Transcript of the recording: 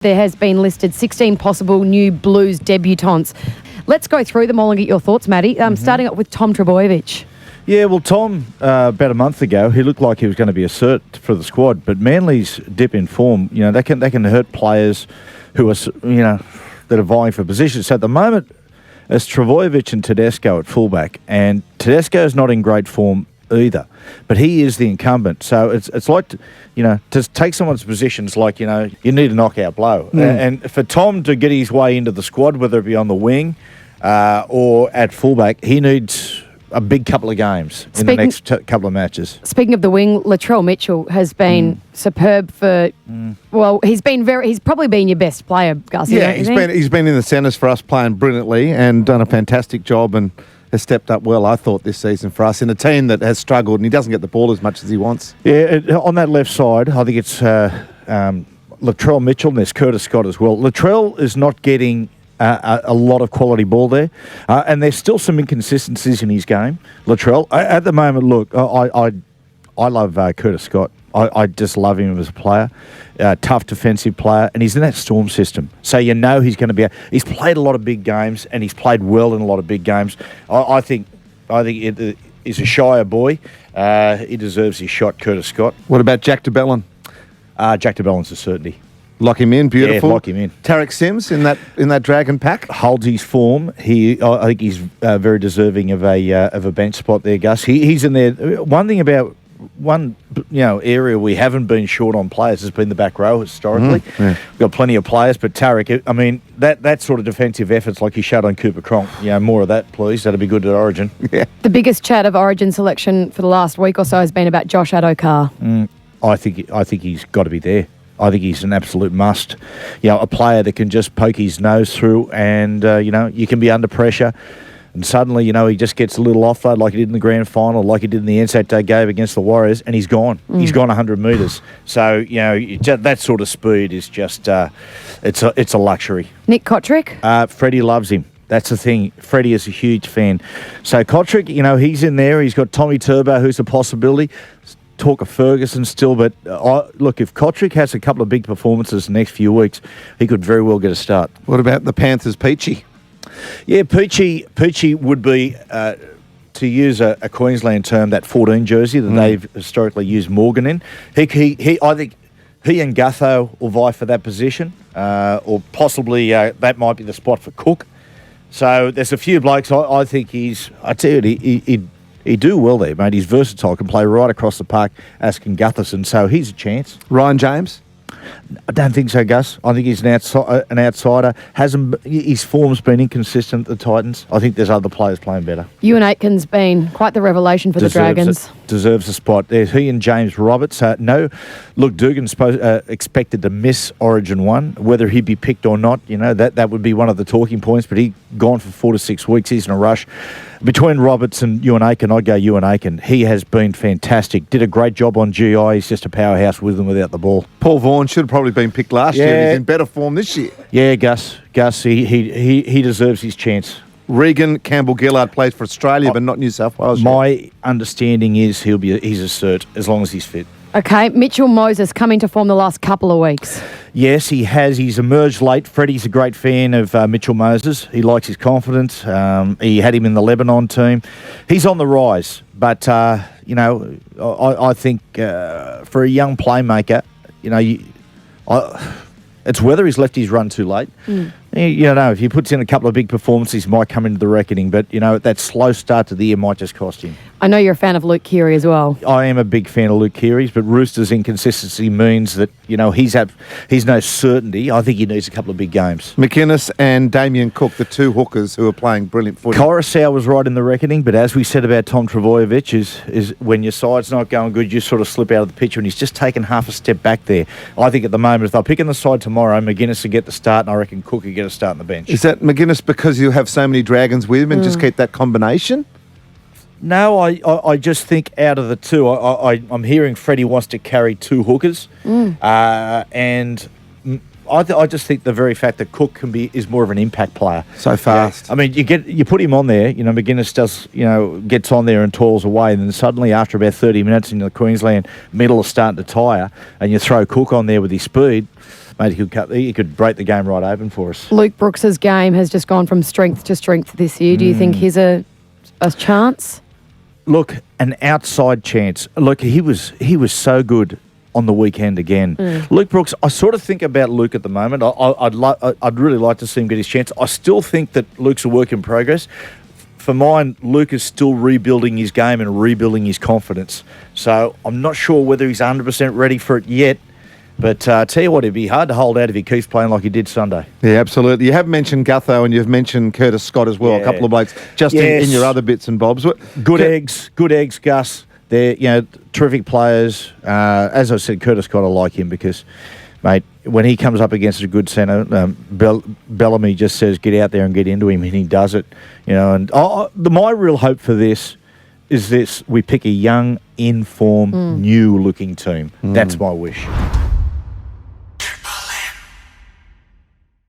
There has been listed 16 possible new Blues debutants. Let's go through them all and get your thoughts, Matty. Starting up with Tom Trbojevic. Yeah, well, Tom, about a month ago, he looked like he was going to be a cert for the squad, but Manly's dip in form, they can hurt players who are, that are vying for positions. So at the moment, it's Trbojevic and Tedesco at fullback, and Tedesco's not in great form either, but he is the incumbent. So it's like, to take someone's positions like, you need a knockout blow. And for Tom to get his way into the squad, whether it be on the wing or at fullback, he needs a big couple of games in the next couple of matches. Speaking of the wing, Latrell Mitchell has been superb for. Well, he's probably been your best player, Gus. Yeah, he's been in the centres for us, playing brilliantly and done a fantastic job, and has stepped up well, I thought, this season for us in a team that has struggled, and he doesn't get the ball as much as he wants. Yeah, on that left side, I think it's Latrell Mitchell, and there's Curtis Scott as well. Latrell is not getting a lot of quality ball there, and there's still some inconsistencies in his game. Latrell, at the moment, look, I love Curtis Scott. I just love him as a player, tough defensive player, and he's in that Storm system. So he's going to be. He's played a lot of big games, and he's played well in a lot of big games. I think he's a Shire boy. He deserves his shot, Curtis Scott. What about Jack de Belin? Jack de Belin's a certainty. Lock him in, beautiful. Yeah, lock him in. Tarek Sims in that Dragon pack holds his form. I think he's very deserving of a bench spot there, Gus. He's in there. One area we haven't been short on players has been the back row historically. We've got plenty of players, but Tarek, I mean, that sort of defensive efforts like he showed on Cooper Cronk, more of that, please. That'd be good at Origin. Yeah. The biggest chat of Origin selection for the last week or so has been about Josh Addo-Carr. I think he's got to be there. I think he's an absolute must. A player that can just poke his nose through, and you can be under pressure, and suddenly he just gets a little offload like he did in the grand final, like he did in the NSW Day game against the Warriors, and he's gone. He's gone 100 metres. So that sort of speed is just it's a luxury. Nick Kotrick? Freddie loves him. That's the thing. Freddie is a huge fan. So Kotrick, he's in there. He's got Tommy Turbo, who's a possibility. Talk of Ferguson still, but look, if Kotrick has a couple of big performances the next few weeks, he could very well get a start. What about the Panthers' Peachy? Yeah, Peachy would be, to use a Queensland term, that 14 jersey that they've historically used Morgan in. I think he and Gutho will vie for that position, or possibly that might be the spot for Cook. So there's a few blokes. I think I tell you, he'd do well there, mate. He's versatile, can play right across the park, as can Gutherson, so he's a chance. Ryan James? I don't think so, Gus. I think he's an outsider. His form's been inconsistent at the Titans. I think there's other players playing better. Ewan Aitken's been quite the revelation for the Dragons. Deserves a spot. There's he and James Roberts. Luke Dugan's expected to miss Origin 1. Whether he'd be picked or not, that would be one of the talking points, but he's gone for 4 to 6 weeks. He's in a rush. Between Roberts and Ewan Aitken, I'd go Ewan Aitken. He has been fantastic. Did a great job on GI. He's just a powerhouse with and without the ball. Paul Vaughan should have probably been picked last year. He's in better form this year. Yeah, Gus, he deserves his chance. Regan Campbell-Gillard plays for Australia, but not New South Wales. My understanding is he's a cert as long as he's fit. Okay, Mitchell Moses coming to form the last couple of weeks. Yes, he has. He's emerged late. Freddie's a great fan of Mitchell Moses. He likes his confidence. He had him in the Lebanon team. He's on the rise, but I think for a young playmaker, it's whether he's left his run too late. If he puts in a couple of big performances, he might come into the reckoning. But, that slow start to the year might just cost him. I know you're a fan of Luke Keary as well. I am a big fan of Luke Keary's, but Rooster's inconsistency means that, he's no certainty. I think he needs a couple of big games. McInnes and Damien Cook, the two hookers who are playing brilliant footy. Coruscant was right in the reckoning, but as we said about Tom Trbojevic, is when your side's not going good, you sort of slip out of the picture, and he's just taken half a step back there. I think at the moment, if they're picking the side tomorrow, McInnes will get the start, and I reckon Cook will get a start on the bench. Is that McInnes because you have so many Dragons with him and just keep that combination? No, I just think out of the two, I'm hearing Freddie wants to carry two hookers, and I just think the very fact that Cook is more of an impact player. So fast. Yeah. I mean, you put him on there. McInnes does gets on there and toils away, and then suddenly after about 30 minutes, the Queensland middle is starting to tire, and you throw Cook on there with his speed. mate, he could break the game right open for us. Luke Brooks's game has just gone from strength to strength this year. Do you think he's a chance? Look, an outside chance. Look, he was so good on the weekend again. Luke Brooks, I sort of think about Luke at the moment. I'd really like to see him get his chance. I still think that Luke's a work in progress. For mine, Luke is still rebuilding his game and rebuilding his confidence. So I'm not sure whether he's 100% ready for it yet. But tell you what, it'd be hard to hold out if he keeps playing like he did Sunday. Yeah, absolutely. You have mentioned Gutho and you've mentioned Curtis Scott as well, a couple of blokes, just in your other bits and bobs. Good eggs, Gus. They're terrific players. As I said, Curtis Scott, I like him because, mate, when he comes up against a good centre, Bellamy just says, get out there and get into him, and he does it. And my real hope for this is we pick a young, in-form, new-looking team. That's my wish.